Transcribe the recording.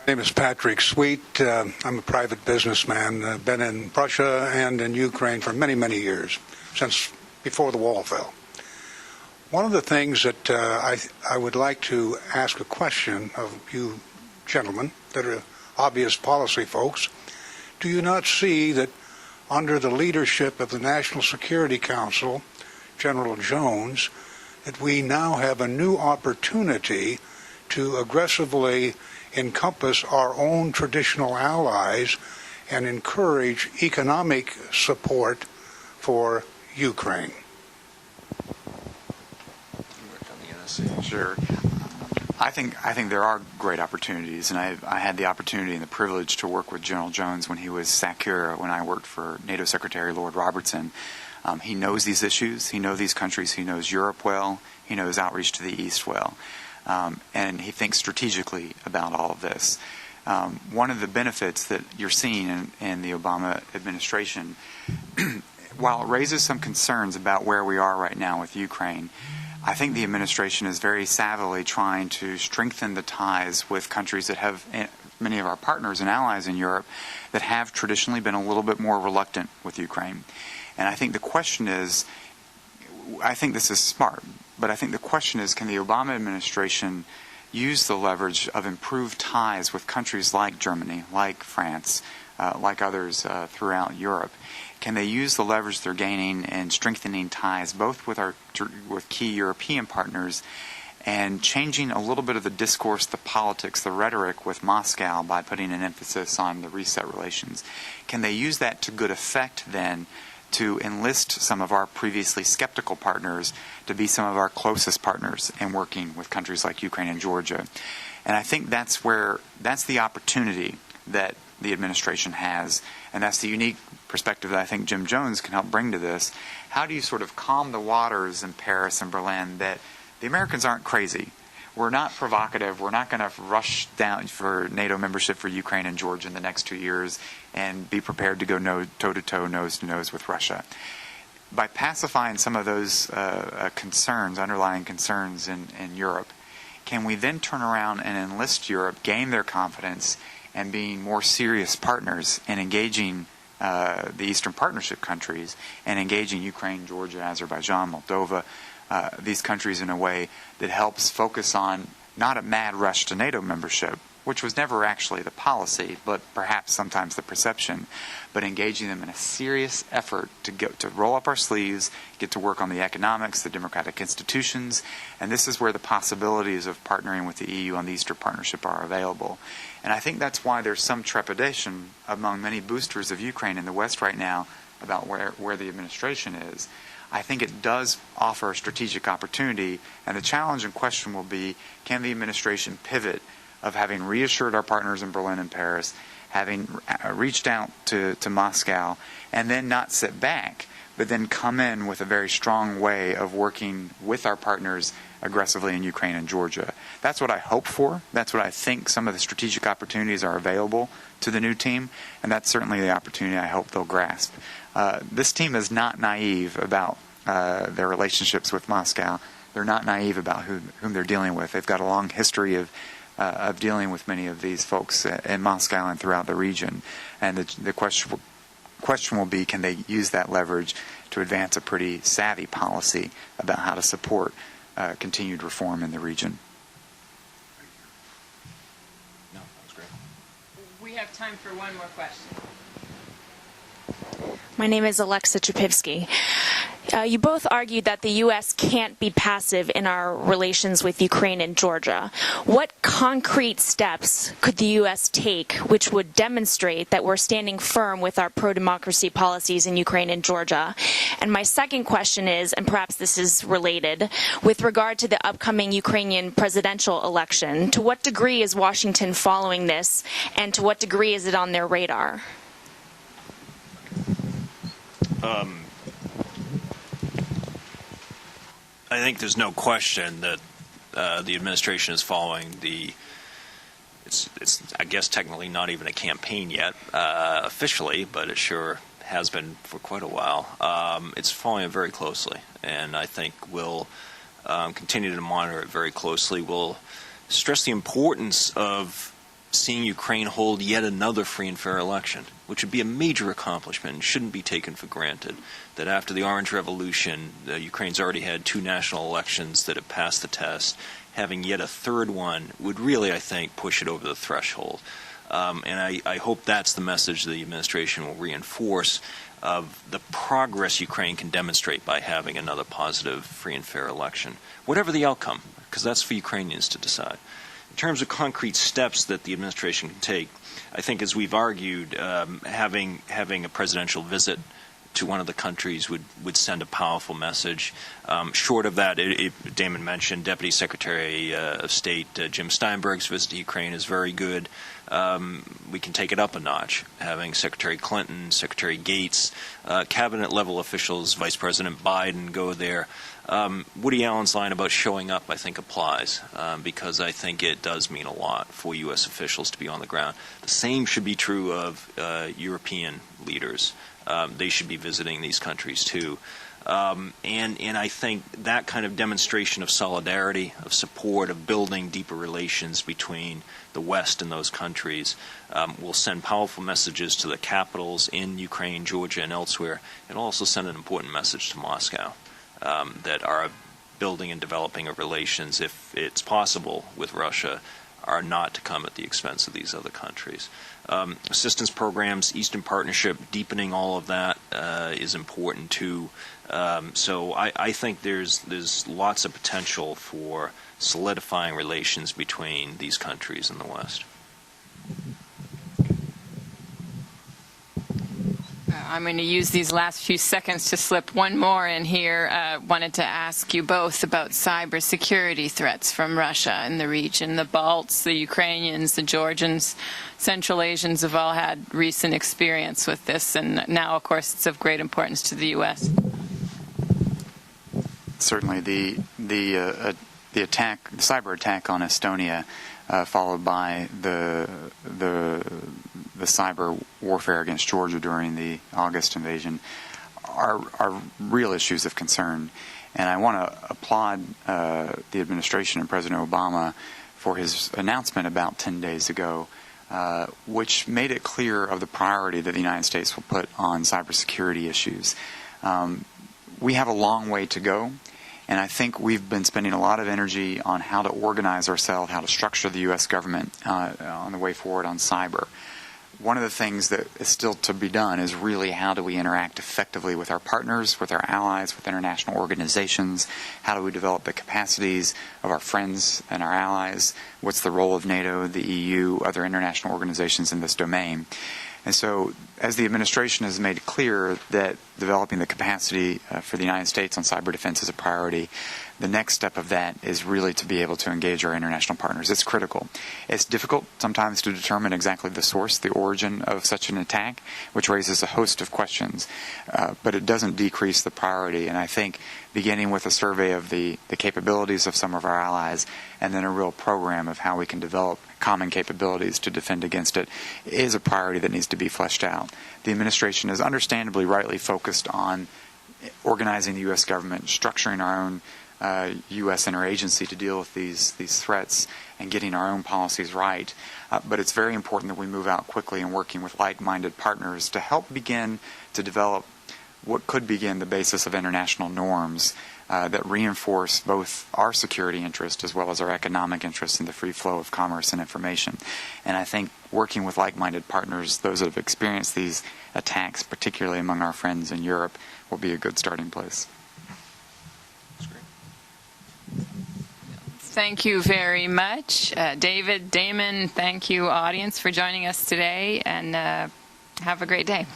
My name is Patrick Sweet. I'm a private businessman. I've been in Russia and in Ukraine for many, many years, since before the wall fell. One of the things that I would like to ask a question of you gentlemen that are obvious policy folks, do you not see that under the leadership of the National Security Council, General Jones, that we now have a new opportunity to aggressively encompass our own traditional allies and encourage economic support for Ukraine? Sure. I think there are great opportunities, and I had the opportunity and the privilege to work with General Jones when he was SACEUR, when I worked for NATO Secretary Lord Robertson. He knows these issues, he knows these countries, he knows Europe well, he knows outreach to the East well. And he thinks strategically about all of this. One of the benefits that you're seeing in the Obama administration, while it raises some concerns about where we are right now with Ukraine, I think the administration is very savvily trying to strengthen the ties with countries that have, many of our partners and allies in Europe, that have traditionally been a little bit more reluctant with Ukraine. And I think the question is, I think this is smart, but I think the question is, can the Obama administration use the leverage of improved ties with countries like Germany, like France, like others throughout Europe? Can they use the leverage they're gaining and strengthening ties both with with key European partners and changing a little bit of the discourse, the politics, the rhetoric with Moscow by putting an emphasis on the reset relations? Can they use that to good effect then to enlist some of our previously skeptical partners to be some of our closest partners in working with countries like Ukraine and Georgia? And I think that's the opportunity that the administration has, and that's the unique perspective that I think Jim Jones can help bring to this. How do you sort of calm the waters in Paris and Berlin that the Americans aren't crazy? We're not provocative. We're not going to rush down for NATO membership for Ukraine and Georgia in the next 2 years and be prepared to go toe-to-toe, nose-to-nose with Russia. By pacifying some of those concerns, underlying concerns in Europe, can we then turn around and enlist Europe, gain their confidence, and being more serious partners in engaging the Eastern Partnership countries and engaging Ukraine, Georgia, Azerbaijan, Moldova, these countries in a way that helps focus on not a mad rush to NATO membership, which was never actually the policy, but perhaps sometimes the perception, but engaging them in a serious effort to roll up our sleeves, get to work on the economics, the democratic institutions, and this is where the possibilities of partnering with the EU on the Eastern Partnership are available. And I think that's why there's some trepidation among many boosters of Ukraine in the West right now about where the administration is. I think it does offer a strategic opportunity, and the challenge and question will be, can the administration pivot of having reassured our partners in Berlin and Paris, having reached out to Moscow, and then not sit back, but then come in with a very strong way of working with our partners aggressively in Ukraine and Georgia. That's what I hope for. That's what I think some of the strategic opportunities are available to the new team, and that's certainly the opportunity I hope they'll grasp. This team is not naive about their relationships with Moscow. They're not naive about whom they're dealing with. They've got a long history of dealing with many of these folks in Moscow and throughout the region. And the question will be, can they use that leverage to advance a pretty savvy policy about how to support continued reform in the region? No, that was great. We have time for one more question. My name is Alexa Chapivsky. You both argued that the U.S. can't be passive in our relations with Ukraine and Georgia. What concrete steps could the U.S. take which would demonstrate that we're standing firm with our pro-democracy policies in Ukraine and Georgia? And my second question is, and perhaps this is related, with regard to the upcoming Ukrainian presidential election, to what degree is Washington following this, and to what degree is it on their radar? I think there's no question that the administration is following it's I guess technically not even a campaign yet officially, but it sure has been for quite a while. It's following it very closely, and I think we'll continue to monitor it very closely. We'll stress the importance of seeing Ukraine hold yet another free and fair election, which would be a major accomplishment and shouldn't be taken for granted. That after the Orange Revolution, Ukraine's already had 2 national elections that have passed the test. Having yet a third one would really, I think, push it over the threshold. And I hope that's the message the administration will reinforce of the progress Ukraine can demonstrate by having another positive, free and fair election, whatever the outcome, because that's for Ukrainians to decide. In terms of concrete steps that the administration can take, I think, as we've argued, having a presidential visit to one of the countries would send a powerful message. Short of that, Damon mentioned Deputy Secretary of State Jim Steinberg's visit to Ukraine is very good. We can take it up a notch, having Secretary Clinton, Secretary Gates, cabinet-level officials, Vice President Biden go there. Woody Allen's line about showing up, I think, applies, because I think it does mean a lot for U.S. officials to be on the ground. The same should be true of European leaders. They should be visiting these countries, too. And I think that kind of demonstration of solidarity, of support, of building deeper relations between the West and those countries will send powerful messages to the capitals in Ukraine, Georgia, and elsewhere. It'll also send an important message to Moscow that our building and developing of relations, if it's possible with Russia, are not to come at the expense of these other countries. Assistance programs, Eastern Partnership, deepening all of that is important too. So I think there's lots of potential for solidifying relations between these countries in the West. I'm going to use these last few seconds to slip one more in here. Wanted to ask you both about cybersecurity threats from Russia in the region. The Balts, the Ukrainians, the Georgians, Central Asians have all had recent experience with this, and now, of course, it's of great importance to the U.S. Certainly, the attack, the cyber attack on Estonia, followed by the cyber warfare against Georgia during the August invasion, are real issues of concern. And I want to applaud the administration and President Obama for his announcement about 10 days ago, which made it clear of the priority that the United States will put on cybersecurity issues. We have a long way to go. And I think we've been spending a lot of energy on how to organize ourselves, how to structure the U.S. government on the way forward on cyber. One of the things that is still to be done is really how do we interact effectively with our partners, with our allies, with international organizations? How do we develop the capacities of our friends and our allies? What's the role of NATO, the EU, other international organizations in this domain? And so, as the administration has made clear that developing the capacity for the United States on cyber defense is a priority, the next step of that is really to be able to engage our international partners. It's critical. It's difficult sometimes to determine exactly the source, the origin of such an attack, which raises a host of questions, but it doesn't decrease the priority. And I think beginning with a survey of the capabilities of some of our allies and then a real program of how we can develop common capabilities to defend against it is a priority that needs to be fleshed out. The administration is understandably rightly focused on organizing the U.S. government, structuring our own U.S. interagency to deal with these threats and getting our own policies right. But it's very important that we move out quickly and working with like-minded partners to help begin to develop what could begin the basis of international norms that reinforce both our security interest as well as our economic interest in the free flow of commerce and information. And I think working with like-minded partners, those that have experienced these attacks, particularly among our friends in Europe, will be a good starting place. Thank you very much. David, Damon, thank you, audience, for joining us today, and have a great day.